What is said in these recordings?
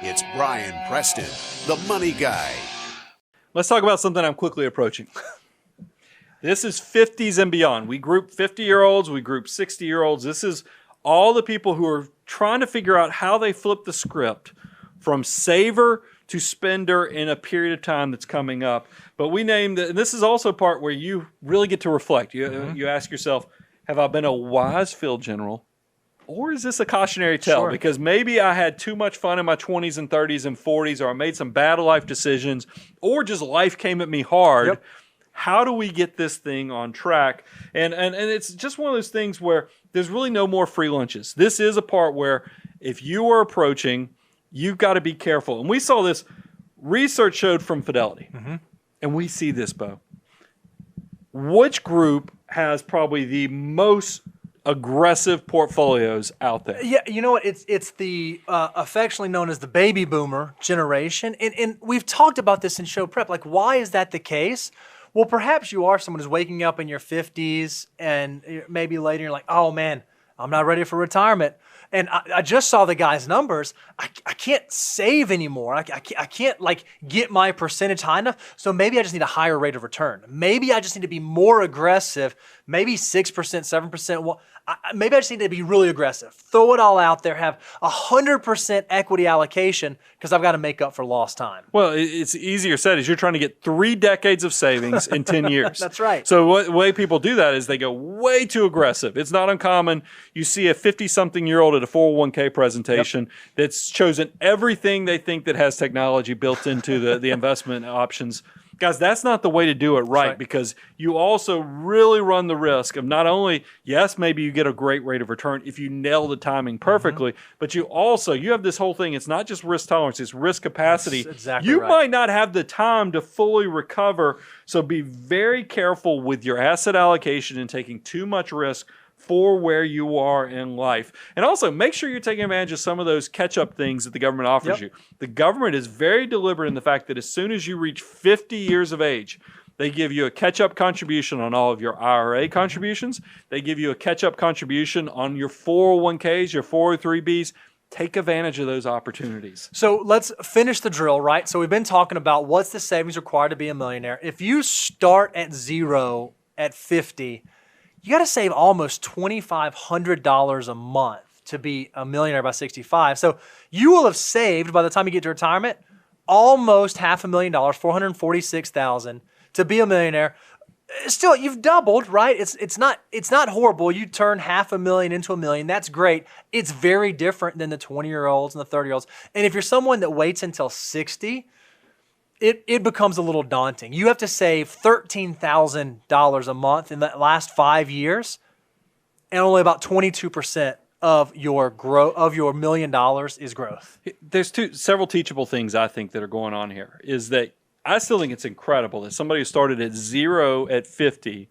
It's Brian Preston, the money guy. Let's talk about something I'm quickly approaching. This is 50s and beyond. We group 50-year-olds, we group 60-year-olds. This is all the people who are trying to figure out how they flip the script from saver to spender in a period of time that's coming up. But we named it, and this is also part where you really get to reflect. You ask yourself, have I been a wise field general? Or is this a cautionary tale? Sure. Because maybe I had too much fun in my 20s and 30s and 40s, or I made some bad life decisions, or just life came at me hard. Yep. How do we get this thing on track? And it's just one of those things where there's really no more free lunches. This is a part where if you are approaching, you've got to be careful. And we saw this, research showed from Fidelity, and we see this, Bo. Which group has probably the most aggressive portfolios out there? Yeah, you know what? It's the affectionately known as the baby boomer generation. And we've talked about this in show prep. Like, why is that the case? Well, perhaps you are someone who's waking up in your 50s and maybe later you're like, oh man, I'm not ready for retirement. And I just saw the guy's numbers. I can't save anymore. I can't like get my percentage high enough. So maybe I just need a higher rate of return. Maybe I just need to be more aggressive. Maybe 6%, 7%. Well, maybe I just need to be really aggressive. Throw it all out there. Have 100% equity allocation because I've got to make up for lost time. Well, it's easier said as you're trying to get 3 decades of savings in 10 years. That's right. So the way people do that is they go way too aggressive. It's not uncommon. You see a 50-something-year-old at a 401k presentation that's chosen everything they think that has technology built into the investment options. Guys, that's not the way to do it right, because you also really run the risk of not only, yes, maybe you get a great rate of return if you nail the timing perfectly, but you have this whole thing. It's not just risk tolerance, it's risk capacity. That's exactly you right. might not have the time to fully recover, so be very careful with your asset allocation and taking too much risk for where you are in life. And also make sure you're taking advantage of some of those catch-up things that the government offers you. The government is very deliberate in the fact that as soon as you reach 50 years of age, they give you a catch-up contribution on all of your IRA contributions. They give you a catch-up contribution on your 401ks, your 403bs. Take advantage of those opportunities. So let's finish the drill, right? So we've been talking about what's the savings required to be a millionaire. If you start at zero at 50, you got to save almost $2,500 a month to be a millionaire by 65. So you will have saved, by the time you get to retirement, almost $500,000, $446,000 to be a millionaire. Still, you've doubled, right? It's not horrible. You turn $500,000 into $1 million. That's great. It's very different than the 20-year-olds and the 30-year-olds. And if you're someone that waits until 60, it becomes a little daunting. You have to save $13,000 a month in the last 5 years, and only about 22% of your $1 million is growth. There's several teachable things I think that are going on here. Is that I still think it's incredible that somebody who started at zero at 50,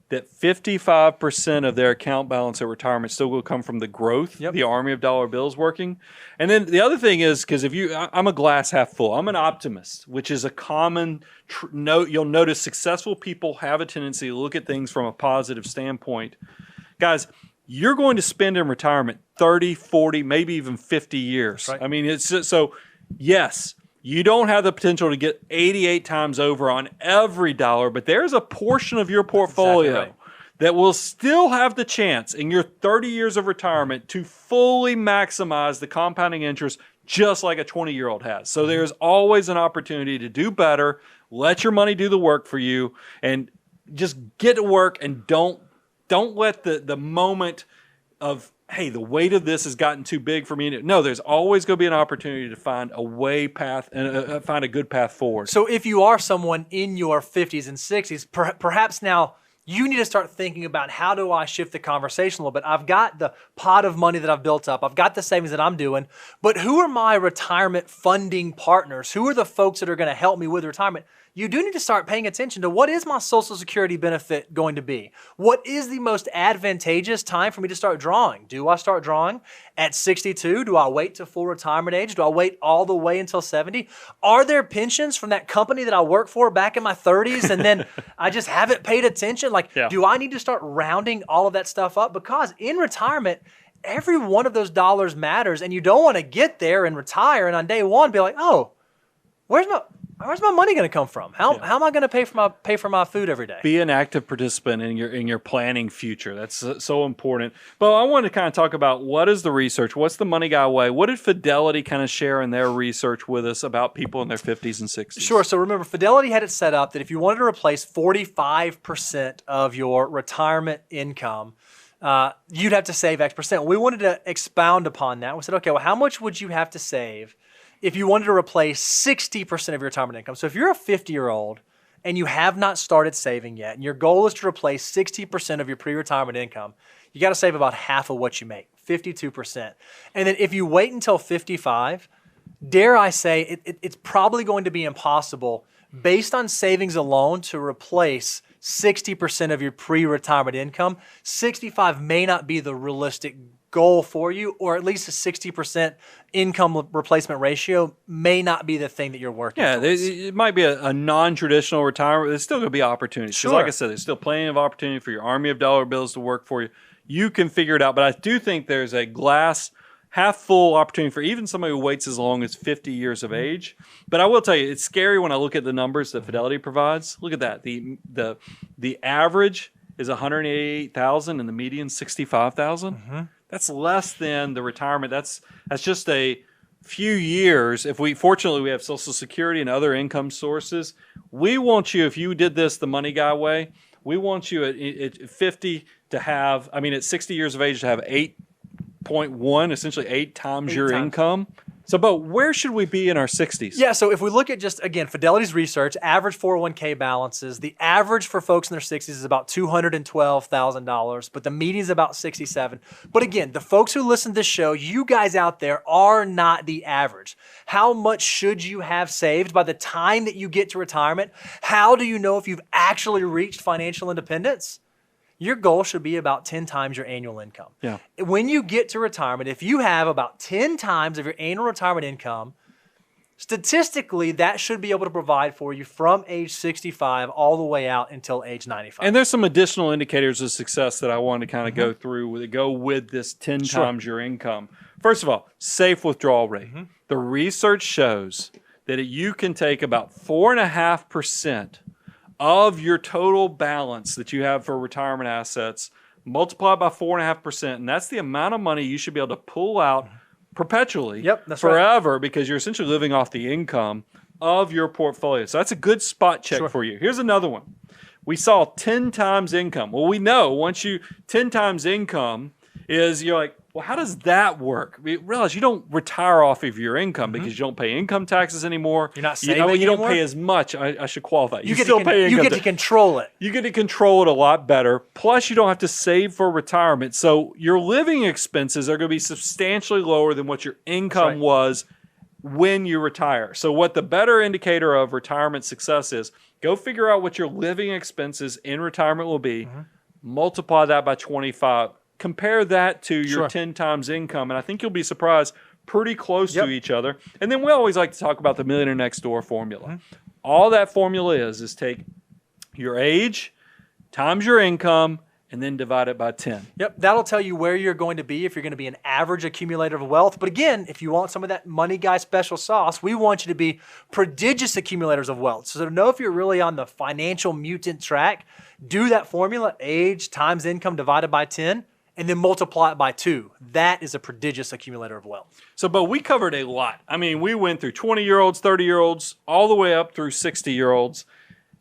that 55% of their account balance at retirement still will come from the growth, the army of dollar bills working. And then the other thing is, because I'm a glass half full. I'm an optimist, which is a common note. You'll notice successful people have a tendency to look at things from a positive standpoint. Guys, you're going to spend in retirement 30, 40, maybe even 50 years. Right. I mean, it's so, yes, you don't have the potential to get 88 times over on every dollar, but there's a portion of your portfolio exactly right. that will still have the chance in your 30 years of retirement to fully maximize the compounding interest just like a 20-year-old has. So there's always an opportunity to do better, let your money do the work for you, and just get to work and don't let the moment of, hey, the weight of this has gotten too big for me. No, there's always going to be an opportunity to find find a good path forward. So if you are someone in your 50s and 60s, perhaps now you need to start thinking about, how do I shift the conversation a little bit? I've got the pot of money that I've built up. I've got the savings that I'm doing, but who are my retirement funding partners? Who are the folks that are going to help me with retirement? You do need to start paying attention to, what is my Social Security benefit going to be? What is the most advantageous time for me to start drawing? Do I start drawing at 62? Do I wait to full retirement age? Do I wait all the way until 70? Are there pensions from that company that I worked for back in my 30s and then I just haven't paid attention? Do I need to start rounding all of that stuff up? Because in retirement, every one of those dollars matters, and you don't want to get there and retire and on day one be like, oh, where's my money going to come from? How am I going to pay for my food every day? Be an active participant in your planning future. That's so important. But I want to kind of talk about what is the research? What's the Money Guy way? What did Fidelity kind of share in their research with us about people in their 50s and 60s? Sure. So remember, Fidelity had it set up that if you wanted to replace 45% of your retirement income, you'd have to save X percent. We wanted to expound upon that. We said, okay, well, how much would you have to save if you wanted to replace 60% of your retirement income? So if you're a 50-year-old and you have not started saving yet, and your goal is to replace 60% of your pre-retirement income, you got to save about half of what you make, 52%. And then if you wait until 55, dare I say, it's probably going to be impossible based on savings alone to replace 60% of your pre-retirement income. 65 may not be the realistic goal for you, or at least a 60% income replacement ratio may not be the thing that you're working towards. It might be a non-traditional retirement. There's still going to be opportunities. Sure. Like I said, there's still plenty of opportunity for your army of dollar bills to work for you. You can figure it out. But I do think there's a glass half full opportunity for even somebody who waits as long as 50 years of age. But I will tell you, it's scary when I look at the numbers that Fidelity provides. Look at that. The average is $188,000 and the median $65,000. That's less than the retirement. That's just a few years. Fortunately, we have Social Security and other income sources. We want you, if you did this the Money Guy way, we want you at 50 to have, at 60 years of age to have 8.1, essentially 8 times your income. So, but where should we be in our 60s? Yeah, so if we look at just, again, Fidelity's research, average 401k balances, the average for folks in their 60s is about $212,000, but the median is about $67,000. But again, the folks who listen to this show, you guys out there are not the average. How much should you have saved by the time that you get to retirement? How do you know if you've actually reached financial independence? Your goal should be about 10 times your annual income. Yeah. When you get to retirement, if you have about 10 times of your annual retirement income, statistically, that should be able to provide for you from age 65 all the way out until age 95. And there's some additional indicators of success that I want to kind of go through that go with this 10 times your income. First of all, safe withdrawal rate. The research shows that you can take about 4.5% of your total balance that you have for retirement assets, multiply by 4.5%, and that's the amount of money you should be able to pull out perpetually, forever, because you're essentially living off the income of your portfolio. So that's a good spot check for you. Here's another one. We saw 10 times income. Well, we know once 10 times income is, you're like, well, how does that work? Realize you don't retire off of your income because you don't pay income taxes anymore. You're not saving you don't anymore? pay as much. I should qualify. You still pay income. You get to control it. You get to control it a lot better. Plus, you don't have to save for retirement. So your living expenses are going to be substantially lower than what your income was when you retire. So what the better indicator of retirement success is, go figure out what your living expenses in retirement will be, multiply that by 25. Compare that to your 10 times income, and I think you'll be surprised, pretty close to each other. And then we always like to talk about the Millionaire Next Door formula. All that formula is take your age times your income and then divide it by 10. Yep, that'll tell you where you're going to be if you're going to be an average accumulator of wealth. But again, if you want some of that Money Guy special sauce, we want you to be prodigious accumulators of wealth. So to know if you're really on the financial mutant track, do that formula, age times income divided by 10. And then multiply it by 2. That is a prodigious accumulator of wealth. So, but we covered a lot. We went through 20-year-olds, 30-year-olds, all the way up through 60-year-olds.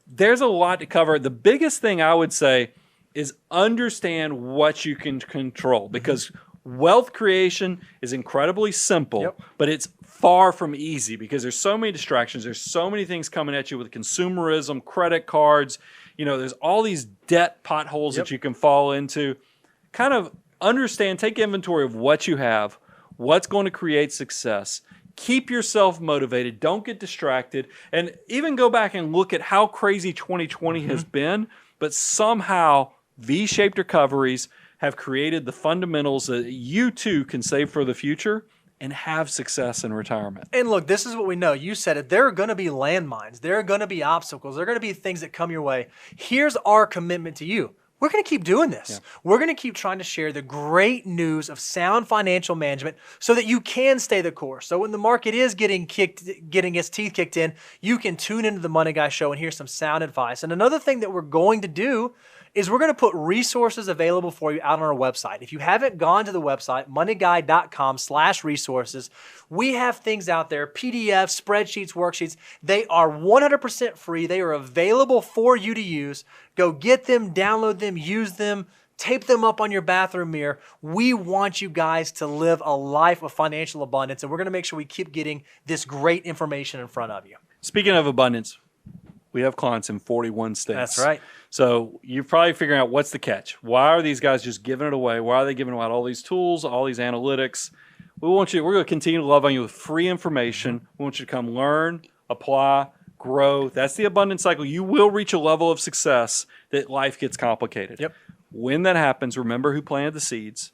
There's a lot to cover. The biggest thing I would say is understand what you can control, because wealth creation is incredibly simple, but it's far from easy because there's so many distractions. There's so many things coming at you with consumerism, credit cards. There's all these debt potholes that you can fall into. Kind of understand, take inventory of what you have, what's going to create success. Keep yourself motivated. Don't get distracted. And even go back and look at how crazy 2020 has been, but somehow V-shaped recoveries have created the fundamentals that you too can save for the future and have success in retirement. And look, this is what we know. You said it. There are going to be landmines. There are going to be obstacles. There are going to be things that come your way. Here's our commitment to you. we're going to keep doing this. Yeah. We're going to keep trying to share the great news of sound financial management so that you can stay the course. So when the market is getting its teeth kicked in, you can tune into the Money Guy Show and hear some sound advice. And another thing that we're going to do is we're going to put resources available for you out on our website. If you haven't gone to the website, moneyguy.com/resources, we have things out there, PDFs, spreadsheets, worksheets. They are 100% free. They are available for you to use. Go get them, download them, use them, tape them up on your bathroom mirror. We want you guys to live a life of financial abundance, and we're going to make sure we keep getting this great information in front of you. Speaking of abundance, we have clients in 41 states. That's right. So you're probably figuring out what's the catch. Why are these guys just giving it away? Why are they giving away all these tools, all these analytics? We're going to continue to love on you with free information. We want you to come learn, apply, grow. That's the abundance cycle. You will reach a level of success that life gets complicated. Yep. When that happens, remember who planted the seeds,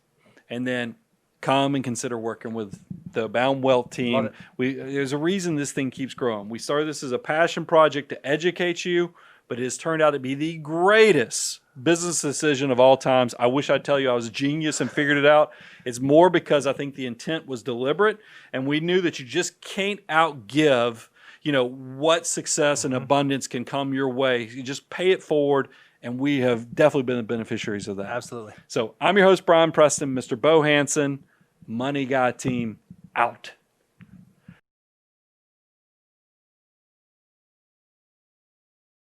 and then come and consider working with the Abound Wealth team. There's a reason this thing keeps growing. We started this as a passion project to educate you, but it has turned out to be the greatest business decision of all times. I wish I'd tell you I was a genius and figured it out. It's more because I think the intent was deliberate, and we knew that you just can't outgive, what success and abundance can come your way. You just pay it forward, and we have definitely been the beneficiaries of that. Absolutely. So I'm your host, Brian Preston, Mr. Bo Hansen, Money Guy team, out.